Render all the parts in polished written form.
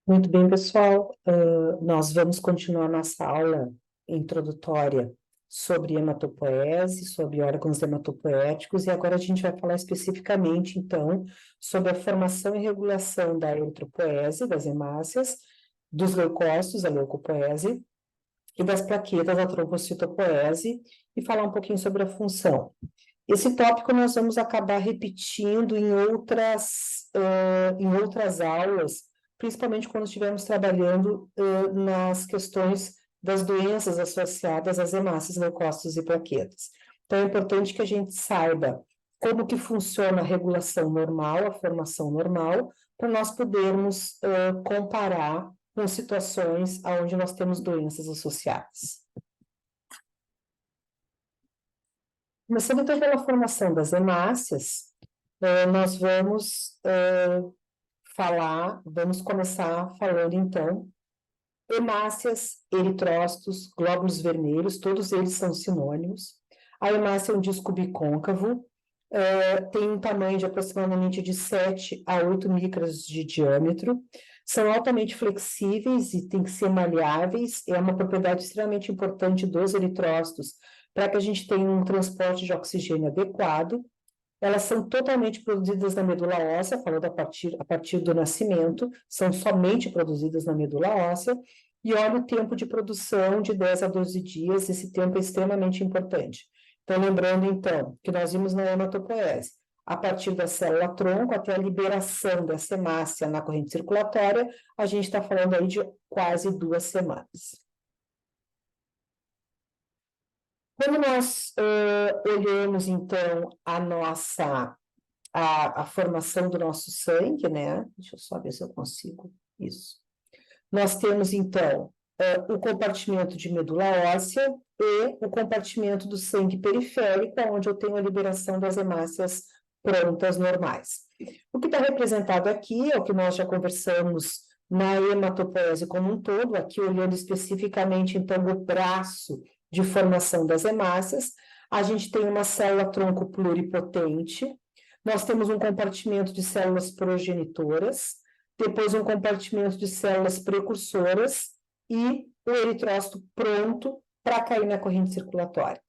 Muito bem, pessoal. Nós vamos continuar nossa aula introdutória sobre hematopoese, sobre órgãos hematopoéticos, e agora a gente vai falar especificamente, então, sobre a formação e regulação da eritropoese, das hemácias, dos leucócitos, a leucopoese, e das plaquetas, a trombocitopoese, e falar um pouquinho sobre a função. Esse tópico nós vamos acabar repetindo em outras aulas, principalmente quando estivermos trabalhando nas questões das doenças associadas às hemácias, leucócitos e plaquetas. Então, é importante que a gente saiba como que funciona a regulação normal, a formação normal, para nós podermos comparar com situações onde nós temos doenças associadas. Começando então pela formação das hemácias, nós vamos começar falando então, hemácias, eritrócitos, glóbulos vermelhos, todos eles são sinônimos. A hemácia é um disco bicôncavo, tem um tamanho de aproximadamente de 7 a 8 micras de diâmetro, são altamente flexíveis e têm que ser maleáveis, é uma propriedade extremamente importante dos eritrócitos, para que a gente tenha um transporte de oxigênio adequado. Elas são totalmente produzidas na medula óssea, falando a partir do nascimento, são somente produzidas na medula óssea, e olha o tempo de produção de 10 a 12 dias, esse tempo é extremamente importante. Então, lembrando, então, que nós vimos na hematopoese, a partir da célula-tronco até a liberação dessa hemácia na corrente circulatória, a gente está falando aí de quase 2 semanas. Quando nós olhamos, então, a formação do nosso sangue, né? Deixa eu só ver se eu consigo. Isso. Nós temos, então, o compartimento de medula óssea e o compartimento do sangue periférico, onde eu tenho a liberação das hemácias prontas normais. O que está representado aqui é o que nós já conversamos na hematopoese como um todo, aqui olhando especificamente, então, o braço de formação das hemácias. A gente tem uma célula-tronco pluripotente, nós temos um compartimento de células progenitoras, depois um compartimento de células precursoras e o eritrócito pronto para cair na corrente circulatória.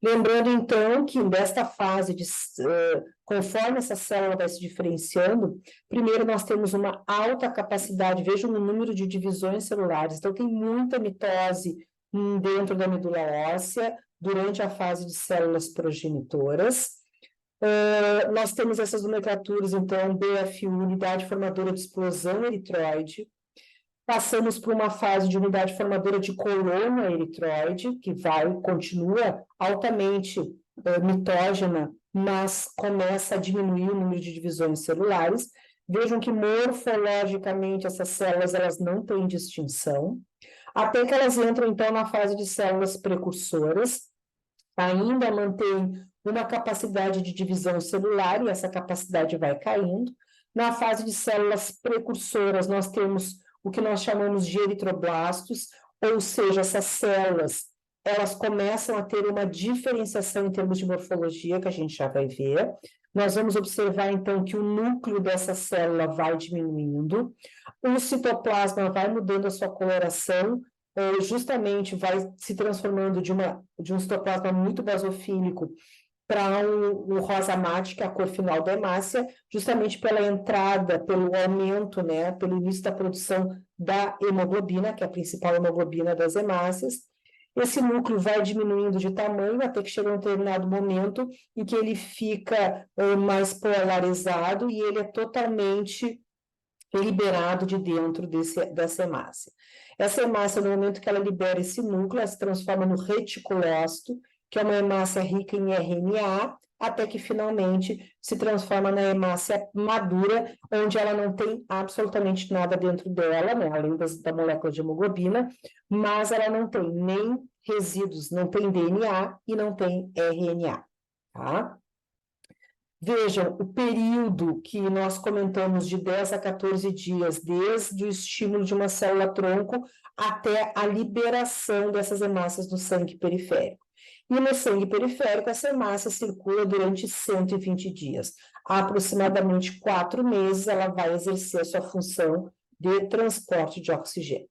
Lembrando, então, que desta fase, conforme essa célula vai se diferenciando, primeiro nós temos uma alta capacidade, vejam o número de divisões celulares, então tem muita mitose dentro da medula óssea, durante a fase de células progenitoras. Nós temos essas nomenclaturas, então, BFU, unidade formadora de explosão eritroide. Passamos por uma fase de unidade formadora de colônia eritroide, que continua altamente mitógena, mas começa a diminuir o número de divisões celulares. Vejam que morfologicamente essas células elas não têm distinção, até que elas entram, então, na fase de células precursoras, ainda mantém uma capacidade de divisão celular, e essa capacidade vai caindo. Na fase de células precursoras, nós temos o que nós chamamos de eritroblastos, ou seja, essas células, elas começam a ter uma diferenciação em termos de morfologia, que a gente já vai ver. Nós vamos observar, então, que o núcleo dessa célula vai diminuindo, o citoplasma vai mudando a sua coloração, justamente vai se transformando de um citoplasma muito basofílico para o rosa mate, que é a cor final da hemácia, justamente pela entrada, pelo aumento, né, pelo início da produção da hemoglobina, que é a principal hemoglobina das hemácias. Esse núcleo vai diminuindo de tamanho até que chega um determinado momento em que ele fica mais polarizado e ele é totalmente liberado de dentro dessa hemácia. Essa hemácia, no momento que ela libera esse núcleo, ela se transforma no reticulócito, que é uma hemácia rica em RNA, até que finalmente se transforma na hemácia madura, onde ela não tem absolutamente nada dentro dela, né, além da molécula de hemoglobina, mas ela não tem nem resíduos, não tem DNA e não tem RNA, tá? Vejam, o período que nós comentamos de 10 a 14 dias, desde o estímulo de uma célula-tronco até a liberação dessas hemácias no sangue periférico. E no sangue periférico, essa hemácia circula durante 120 dias. Há aproximadamente 4 meses, ela vai exercer a sua função de transporte de oxigênio.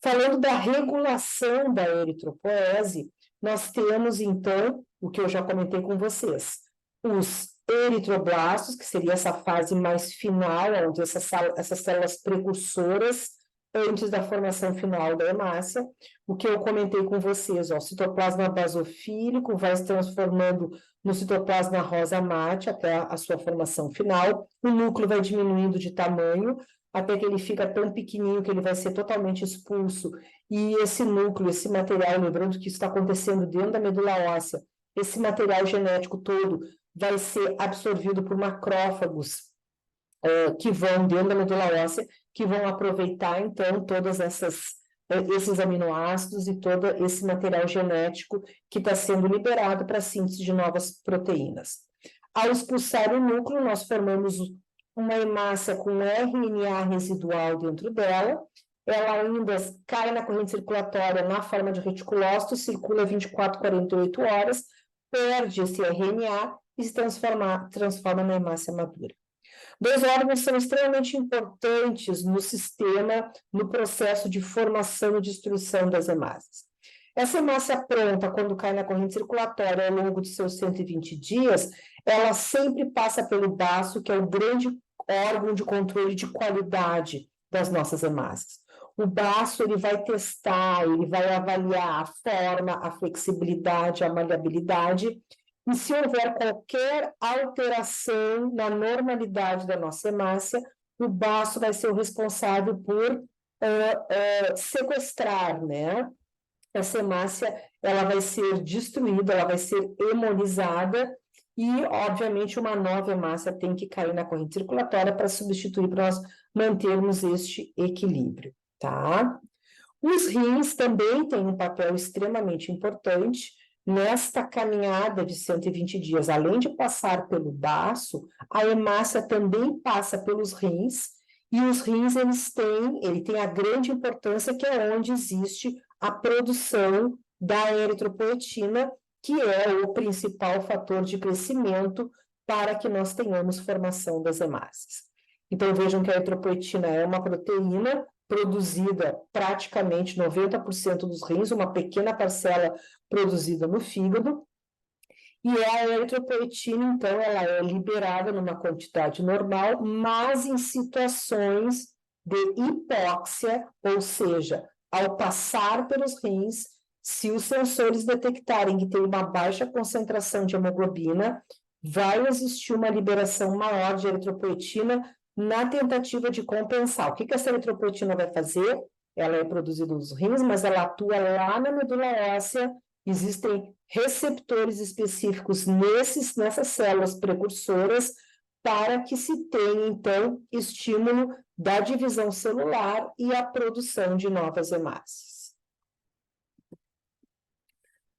Falando da regulação da eritropoese, nós temos, então, o que eu já comentei com vocês, os eritroblastos, que seria essa fase mais final, onde essas células precursoras, antes da formação final da hemácia, o que eu comentei com vocês, ó, o citoplasma basofílico vai se transformando no citoplasma rosa mate até a sua formação final, o núcleo vai diminuindo de tamanho, até que ele fica tão pequenininho que ele vai ser totalmente expulso, e esse núcleo, esse material, lembrando que isso está acontecendo dentro da medula óssea, esse material genético todo vai ser absorvido por macrófagos que vão dentro da medula óssea, que vão aproveitar, então, todas esses aminoácidos e todo esse material genético que está sendo liberado para a síntese de novas proteínas. Ao expulsar o núcleo, nós formamos uma hemácia com RNA residual dentro dela, ela ainda cai na corrente circulatória na forma de reticulócito, circula 24, 48 horas, perde esse RNA e se transforma na hemácia madura. Dois órgãos são extremamente importantes no sistema, no processo de formação e destruição das hemácias. Essa hemácia pronta, quando cai na corrente circulatória ao longo de seus 120 dias, ela sempre passa pelo baço, que é o grande órgão de controle de qualidade das nossas hemácias. O baço, ele vai testar, ele vai avaliar a forma, a flexibilidade, a maleabilidade, e se houver qualquer alteração na normalidade da nossa hemácia, o baço vai ser o responsável por sequestrar, né? Essa hemácia, ela vai ser destruída, ela vai ser hemonizada e, obviamente, uma nova hemácia tem que cair na corrente circulatória para substituir, para nós mantermos este equilíbrio, tá? Os rins também têm um papel extremamente importante nesta caminhada de 120 dias. Além de passar pelo baço, a hemácia também passa pelos rins, e os rins, ele tem a grande importância que é onde existe a produção da eritropoetina, que é o principal fator de crescimento para que nós tenhamos formação das hemácias. Então, vejam que a eritropoetina é uma proteína produzida praticamente 90% dos rins, uma pequena parcela produzida no fígado, e a eritropoetina, então, ela é liberada numa quantidade normal, mas em situações de hipóxia, ou seja, ao passar pelos rins, se os sensores detectarem que tem uma baixa concentração de hemoglobina, vai existir uma liberação maior de eritropoetina na tentativa de compensar. O que essa eritropoetina vai fazer? Ela é produzida nos rins, mas ela atua lá na medula óssea. Existem receptores específicos nessas células precursoras para que se tenha, então, estímulo da divisão celular e a produção de novas hemácias.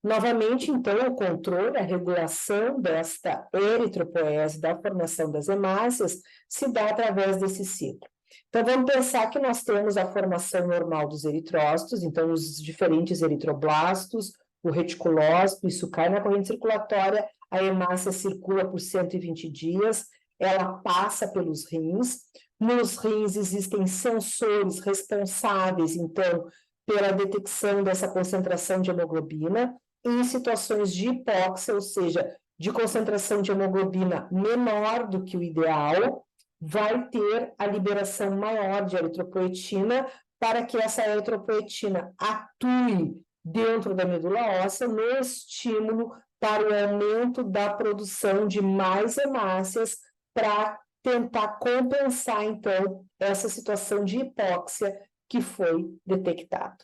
Novamente, então, o controle, a regulação desta eritropoese, da formação das hemácias, se dá através desse ciclo. Então, vamos pensar que nós temos a formação normal dos eritrócitos, então, os diferentes eritroblastos, o reticulócito, isso cai na corrente circulatória, a hemácia circula por 120 dias, ela passa pelos rins. Nos rins existem sensores responsáveis, então, pela detecção dessa concentração de hemoglobina. Em situações de hipóxia, ou seja, de concentração de hemoglobina menor do que o ideal, vai ter a liberação maior de eritropoetina para que essa eritropoetina atue dentro da medula óssea no estímulo para o aumento da produção de mais hemácias para tentar compensar, então, essa situação de hipóxia que foi detectada.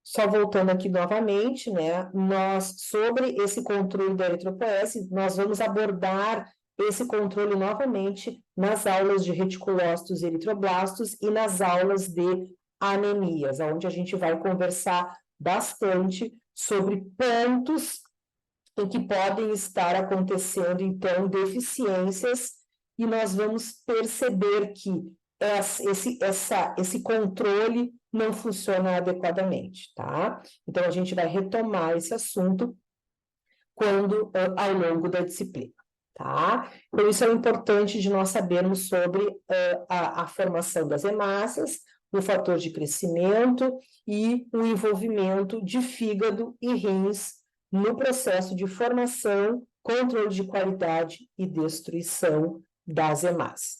Só voltando aqui novamente, né, sobre esse controle da eritropoese, nós vamos abordar esse controle novamente nas aulas de reticulócitos e eritroblastos e nas aulas de anemias, onde a gente vai conversar bastante sobre pontos em que podem estar acontecendo, então, deficiências, e nós vamos perceber que esse controle não funciona adequadamente, tá? Então, a gente vai retomar esse assunto ao longo da disciplina, tá? Então, isso é importante de nós sabermos sobre a formação das hemácias, o fator de crescimento e o envolvimento de fígado e rins no processo de formação, controle de qualidade e destruição das hemácias.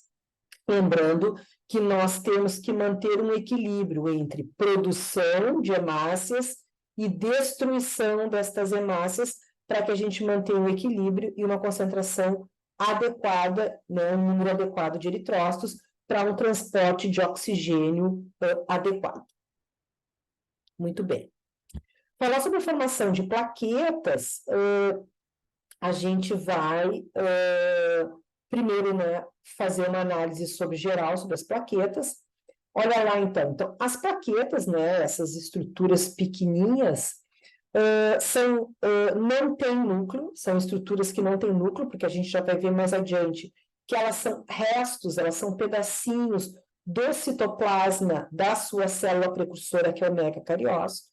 Lembrando que nós temos que manter um equilíbrio entre produção de hemácias e destruição destas hemácias para que a gente mantenha um equilíbrio e uma concentração adequada, né, um número adequado de eritrócitos para um transporte de oxigênio adequado. Muito bem. Falar sobre a formação de plaquetas, a gente vai primeiro, né, fazer uma análise geral sobre as plaquetas. Olha lá, então. Então, as plaquetas, né, essas estruturas pequenininhas, não têm núcleo, são estruturas que não têm núcleo, porque a gente já vai ver mais adiante que elas são restos, elas são pedacinhos do citoplasma da sua célula precursora, que é o megacariócito.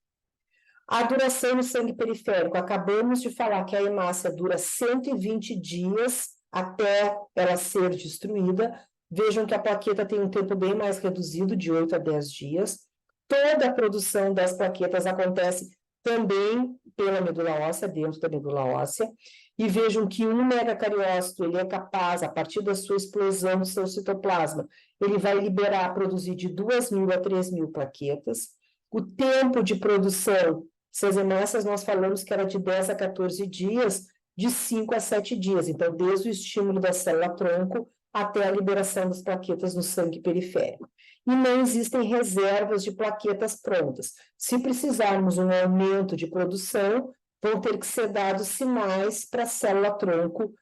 A duração no sangue periférico, acabamos de falar que a hemácia dura 120 dias até ela ser destruída. Vejam que a plaqueta tem um tempo bem mais reduzido, de 8 a 10 dias. Toda a produção das plaquetas acontece também pela medula óssea, dentro da medula óssea. E vejam que um megacariócito, ele é capaz, a partir da sua explosão do seu citoplasma, ele vai liberar, produzir de 2.000 a 3.000 plaquetas. O tempo de produção, essas hemácias nós falamos que era de 10 a 14 dias, de 5 a 7 dias. Então, desde o estímulo da célula-tronco até a liberação das plaquetas no sangue periférico. E não existem reservas de plaquetas prontas. Se precisarmos um aumento de produção, vão ter que ser dados sinais para a célula-tronco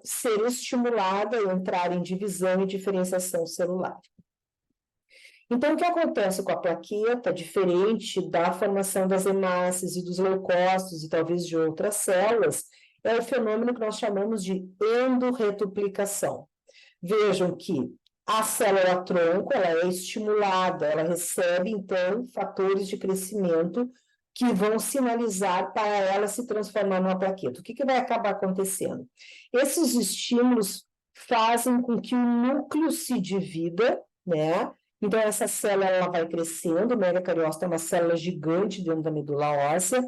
ser estimulada a entrar em divisão e diferenciação celular. Então, o que acontece com a plaqueta, diferente da formação das hemácias e dos leucócitos e talvez de outras células, é o fenômeno que nós chamamos de endorretuplicação. Vejam que a célula-tronco, ela é estimulada, ela recebe, então, fatores de crescimento que vão sinalizar para ela se transformar numa plaqueta. O que vai acabar acontecendo? Esses estímulos fazem com que o núcleo se divida, né? Então, essa célula ela vai crescendo, o megacariócito é uma célula gigante dentro da medula óssea,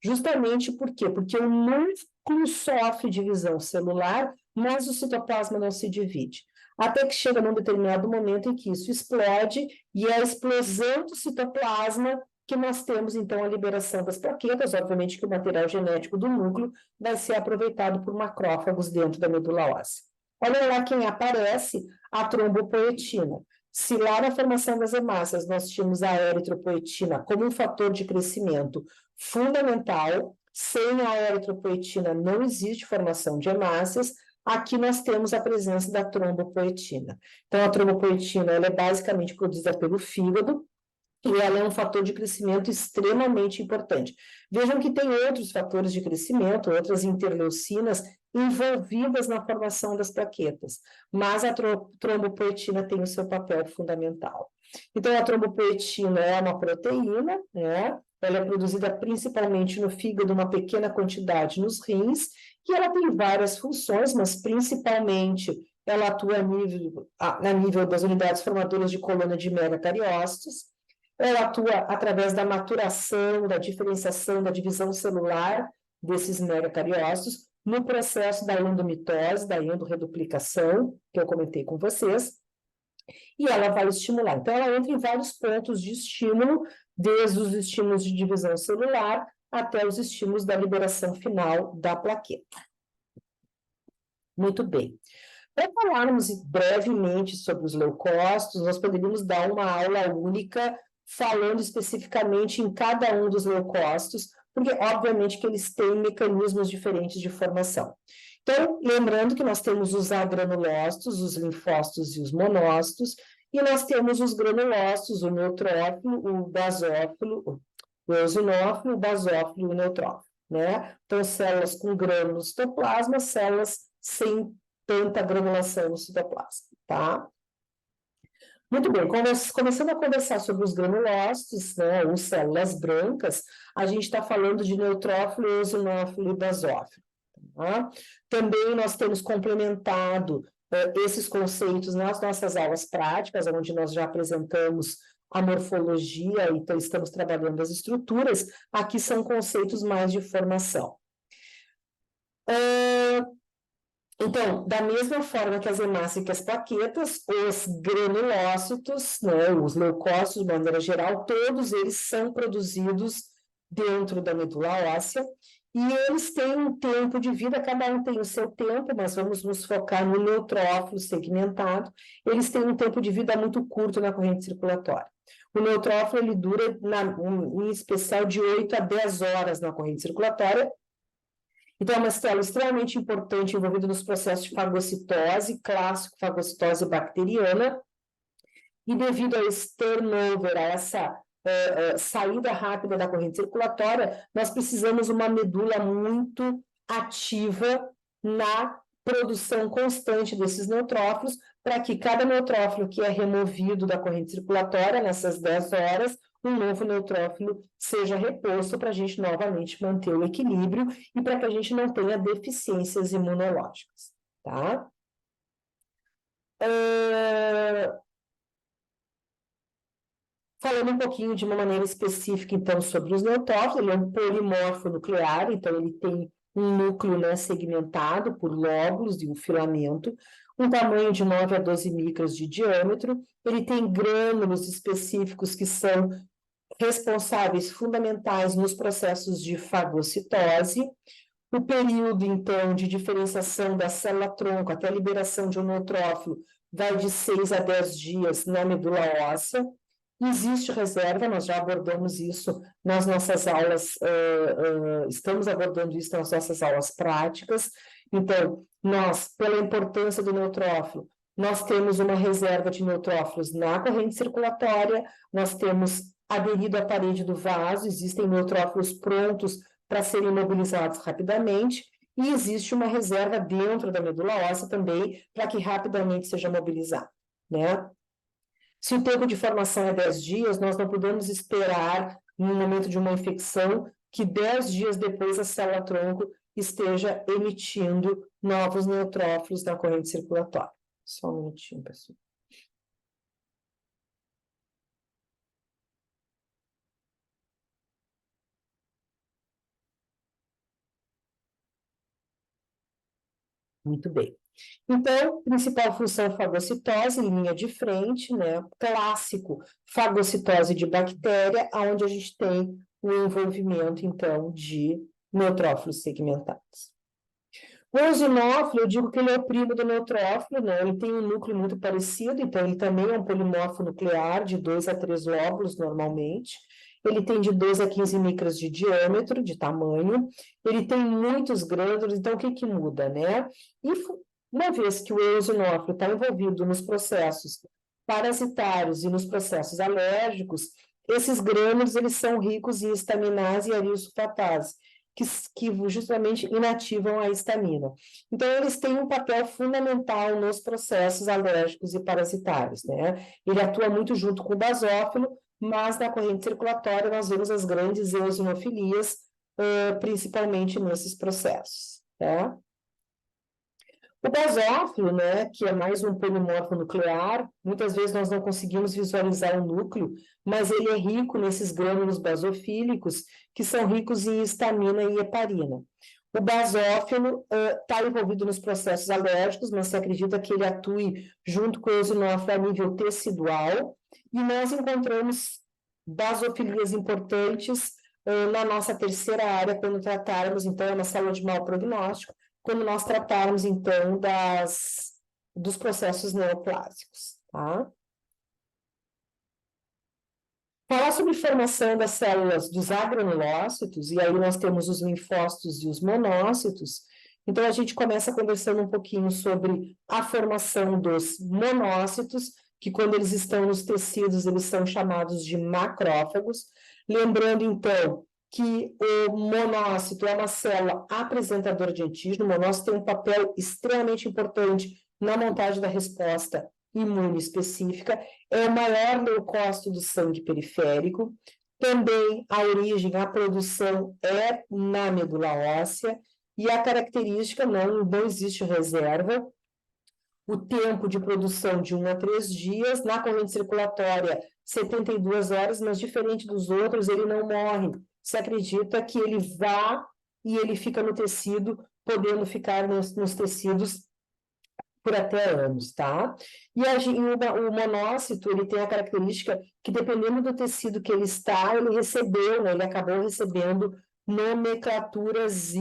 justamente por quê? Porque o núcleo sofre divisão celular, mas o citoplasma não se divide. Até que chega num determinado momento em que isso explode, e é a explosão do citoplasma que nós temos, então, a liberação das plaquetas. Obviamente que o material genético do núcleo vai ser aproveitado por macrófagos dentro da medula óssea. Olha lá quem aparece, a trombopoetina. Se lá na formação das hemácias nós tínhamos a eritropoetina como um fator de crescimento fundamental, sem a eritropoetina não existe formação de hemácias, aqui nós temos a presença da trombopoetina. Então, a trombopoetina ela é basicamente produzida pelo fígado, e ela é um fator de crescimento extremamente importante. Vejam que tem outros fatores de crescimento, outras interleucinas envolvidas na formação das plaquetas, mas a trombopoetina tem o seu papel fundamental. Então, a trombopoetina é uma proteína, né? Ela é produzida principalmente no fígado, uma pequena quantidade nos rins, e ela tem várias funções, mas principalmente ela atua a nível das unidades formadoras de colônia de megacariócitos. Ela atua através da maturação, da diferenciação, da divisão celular desses megacariócitos, no processo da endomitose, da endorreduplicação, que eu comentei com vocês, e ela vai estimular. Então, ela entra em vários pontos de estímulo, desde os estímulos de divisão celular até os estímulos da liberação final da plaqueta. Muito bem. Para falarmos brevemente sobre os leucócitos, nós poderíamos dar uma aula única falando especificamente em cada um dos leucócitos, porque, obviamente, que eles têm mecanismos diferentes de formação. Então, lembrando que nós temos os agranulócitos, os linfócitos e os monócitos, e nós temos os granulócitos, o neutrófilo, o basófilo, o eosinófilo, o basófilo e o neutrófilo, né? Então, células com grânulo no citoplasma, células sem tanta granulação no citoplasma, tá? Muito bem, começando a conversar sobre os granulócitos, né, ou células brancas, a gente está falando de neutrófilo, eosinófilo e basófilo. tá? Também nós temos complementado esses conceitos nas nossas aulas práticas, onde nós já apresentamos a morfologia, então estamos trabalhando as estruturas, aqui são conceitos mais de formação. Então, da mesma forma que as hemácias e as plaquetas, os granulócitos, né, os leucócitos, de maneira geral, todos eles são produzidos dentro da medula óssea, e eles têm um tempo de vida, cada um tem o seu tempo, mas vamos nos focar no neutrófilo segmentado, eles têm um tempo de vida muito curto na corrente circulatória. O neutrófilo, ele dura, em especial, de 8 a 10 horas na corrente circulatória. Então, é uma célula extremamente importante envolvida nos processos de fagocitose, clássico fagocitose bacteriana, e devido a esse turnover, a essa saída rápida da corrente circulatória, nós precisamos de uma medula muito ativa na produção constante desses neutrófilos, para que cada neutrófilo que é removido da corrente circulatória nessas 10 horas, um novo neutrófilo seja reposto para a gente novamente manter o equilíbrio e para que a gente não tenha deficiências imunológicas, tá? Falando um pouquinho de uma maneira específica, então, sobre os neutrófilos, ele é um polimorfo nuclear, então ele tem um núcleo, né, segmentado por lóbulos de um filamento, um tamanho de 9 a 12 micras de diâmetro, ele tem grânulos específicos que são responsáveis fundamentais nos processos de fagocitose. O período, então, de diferenciação da célula-tronco até a liberação de um neutrófilo vai de 6 a 10 dias na medula óssea. Existe reserva, nós já abordamos isso nas nossas aulas, estamos abordando isso nas nossas aulas práticas. Então, nós, pela importância do neutrófilo, nós temos uma reserva de neutrófilos na corrente circulatória, nós temos aderido à parede do vaso, existem neutrófilos prontos para serem mobilizados rapidamente, e existe uma reserva dentro da medula óssea também, para que rapidamente seja mobilizado, né? Se o tempo de formação é 10 dias, nós não podemos esperar, no momento de uma infecção, que 10 dias depois a célula-tronco esteja emitindo novos neutrófilos na corrente circulatória. Só um minutinho, pessoal. Muito bem. Então, principal função fagocitose, linha de frente, né? Clássico, fagocitose de bactéria, onde a gente tem o envolvimento, então, de neutrófilos segmentados. O eosinófilo, eu digo que ele é o primo do neutrófilo, né? Ele tem um núcleo muito parecido, então ele também é um polimorfo nuclear, de 2 a 3 lóbulos, normalmente. Ele tem de 12 a 15 micras de diâmetro, de tamanho. Ele tem muitos grânulos, então o que que muda, né? E uma vez que o eosinófilo está envolvido nos processos parasitários e nos processos alérgicos, esses grânulos eles são ricos em estaminase e ariosulfatase, que justamente inativam a histamina. Então, eles têm um papel fundamental nos processos alérgicos e parasitários, né? Ele atua muito junto com o basófilo, mas na corrente circulatória nós vemos as grandes eosinofilias, principalmente nesses processos, tá? O basófilo, né, que é mais um polimorfo nuclear, muitas vezes nós não conseguimos visualizar o núcleo, mas ele é rico nesses grânulos basofílicos, que são ricos em histamina e heparina. O basófilo está envolvido nos processos alérgicos, mas se acredita que ele atue junto com o eosinófilo a nível tecidual, e nós encontramos basofilias importantes na nossa terceira área, quando tratarmos, então, é uma célula de mau prognóstico, quando nós tratarmos, então, dos processos neoplásicos, tá? Falar sobre formação das células dos agranulócitos, e aí nós temos os linfócitos e os monócitos. Então, a gente começa conversando um pouquinho sobre a formação dos monócitos, que quando eles estão nos tecidos, eles são chamados de macrófagos. Lembrando, então, que o monócito é uma célula apresentadora de antígeno. O monócito tem um papel extremamente importante na montagem da resposta imune específica, é o maior leucócito do sangue periférico. Também a origem, a produção é na medula óssea, e a característica não existe reserva, o tempo de produção de 1 a 3 dias, na corrente circulatória 72 horas, mas diferente dos outros, ele não morre. Se acredita que ele vá e ele fica no tecido, podendo ficar nos tecidos por até anos, tá? E o monócito, ele tem a característica que, dependendo do tecido que ele está, ele recebeu, né? Ele acabou recebendo nomenclaturas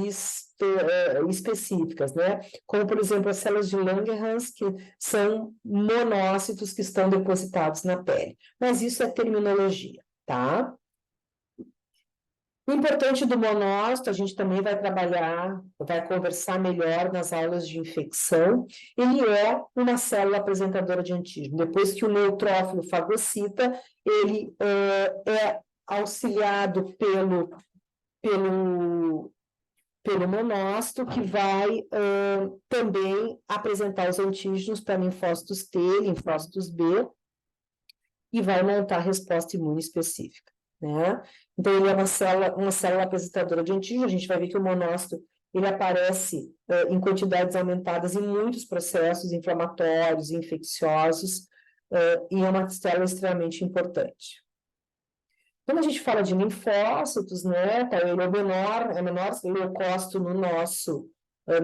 específicas, né? Como, por exemplo, as células de Langerhans, que são monócitos que estão depositados na pele. Mas isso é terminologia, tá? O importante do monócito, a gente também vai trabalhar, vai conversar melhor nas aulas de infecção. Ele é uma célula apresentadora de antígeno. Depois que o neutrófilo fagocita, ele é auxiliado pelo monócito, que vai também apresentar os antígenos para linfócitos T, linfócitos B, e vai montar a resposta imune específica, né? Então, ele é uma célula apresentadora de antígeno. A gente vai ver que o monócito, ele aparece em quantidades aumentadas em muitos processos inflamatórios, infecciosos, e é uma célula extremamente importante. Quando a gente fala de linfócitos, né, tá, ele é o menor leucócito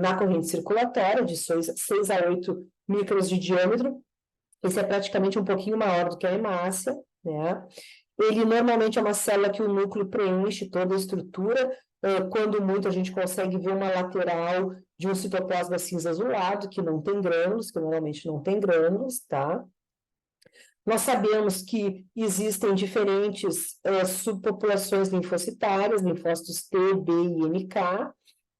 na corrente circulatória, de 6 a 8 microns de diâmetro. Esse é praticamente um pouquinho maior do que a hemácia, né? Ele normalmente é uma célula que o núcleo preenche toda a estrutura. Quando muito, a gente consegue ver uma lateral de um citoplasma cinza azulado, que não tem grânulos, que normalmente não tem grânulos, tá? Nós sabemos que existem diferentes subpopulações linfocitárias, linfócitos T, B e NK,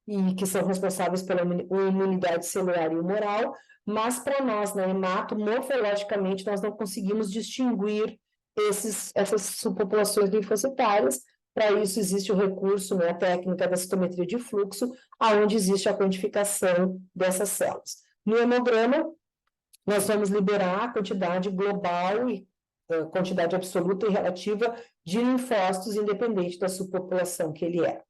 e que são responsáveis pela imunidade celular e humoral, mas para nós, na hemato, morfologicamente, nós não conseguimos distinguir essas subpopulações linfocitárias. Para isso existe o recurso, né, a técnica da citometria de fluxo, onde existe a quantificação dessas células. No hemograma, nós vamos liberar a quantidade global e quantidade absoluta e relativa de linfócitos, independente da subpopulação que ele é.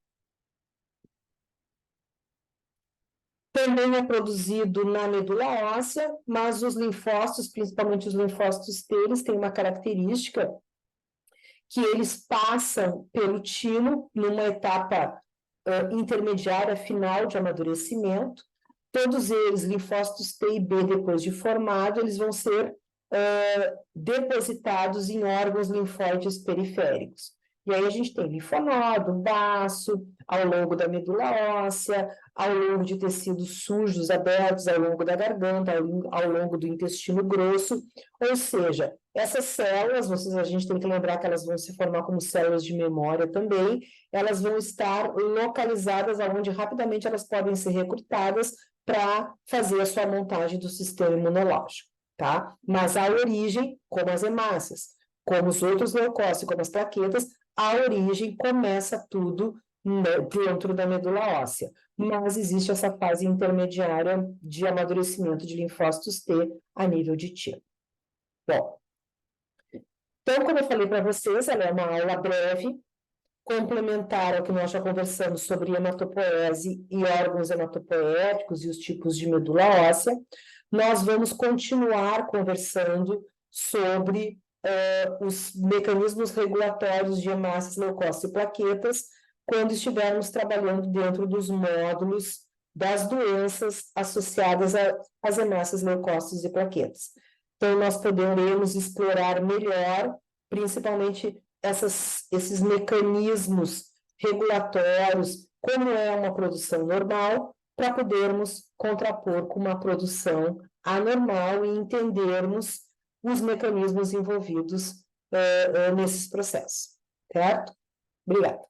Também é produzido na medula óssea, mas os linfócitos, principalmente os linfócitos T, eles têm uma característica que eles passam pelo timo numa etapa intermediária final de amadurecimento. Todos eles, linfócitos T e B, depois de formado, eles vão ser depositados em órgãos linfóides periféricos. E aí a gente tem linfonodo, baço, ao longo da medula óssea, ao longo de tecidos sujos, abertos, ao longo da garganta, ao longo do intestino grosso. Ou seja, essas células, a gente tem que lembrar que elas vão se formar como células de memória também, elas vão estar localizadas onde rapidamente elas podem ser recrutadas para fazer a sua montagem do sistema imunológico, tá? Mas a origem, como as hemácias, como os outros leucócitos, como as plaquetas, a origem começa tudo dentro da medula óssea. Mas existe essa fase intermediária de amadurecimento de linfócitos T a nível de timo. Bom, então, como eu falei para vocês, ela é uma aula breve, complementar ao que nós já conversamos sobre hematopoese e órgãos hematopoéticos e os tipos de medula óssea. Nós vamos continuar conversando sobre os mecanismos regulatórios de hemácias, leucócitos e plaquetas, quando estivermos trabalhando dentro dos módulos das doenças associadas às hemácias, leucócitos e plaquetas. Então, nós poderemos explorar melhor, principalmente esses mecanismos regulatórios, como é uma produção normal, para podermos contrapor com uma produção anormal e entendermos os mecanismos envolvidos nesses processos, certo? Obrigada.